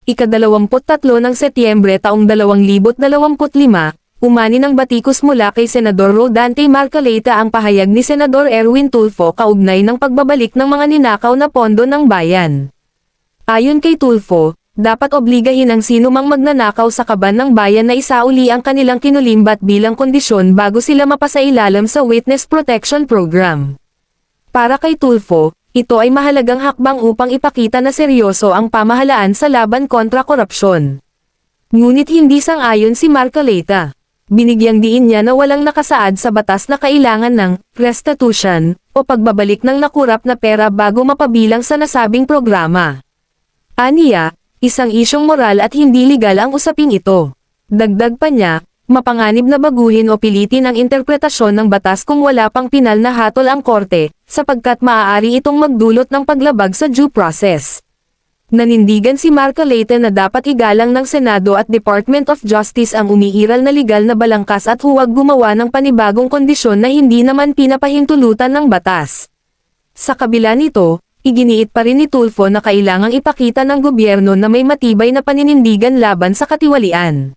ika-23 ng Setyembre taong 2025, umani ng batikos mula kay Senador Rodante Marcoleta ang pahayag ni Senador Erwin Tulfo kaugnay ng pagbabalik ng mga ninakaw na pondo ng bayan. Ayon kay Tulfo, dapat obligahin ang sinumang magnanakaw sa kaban ng bayan na isauli ang kanilang kinulimbat bilang kondisyon bago sila mapasailalim sa Witness Protection Program. Para kay Tulfo, ito ay mahalagang hakbang upang ipakita na seryoso ang pamahalaan sa laban kontra korupsyon. Ngunit hindi sang-ayon si Marcoleta. Binigyang diin niya na walang nakasaad sa batas na kailangan ng restitution o pagbabalik ng nakurap na pera bago mapabilang sa nasabing programa. Aniya, isang isyong moral at hindi legal ang usaping ito. Dagdag pa niya, mapanganib na baguhin o pilitin ang interpretasyon ng batas kung wala pang pinal na hatol ang korte, sapagkat maaari itong magdulot ng paglabag sa due process. Nanindigan si Marcoleta na dapat igalang ng Senado at Department of Justice ang umiiral na legal na balangkas at huwag gumawa ng panibagong kondisyon na hindi naman pinapahintulutan ng batas. Sa kabila nito, iginiit pa rin ni Tulfo na kailangang ipakita ng gobyerno na may matibay na paninindigan laban sa katiwalian.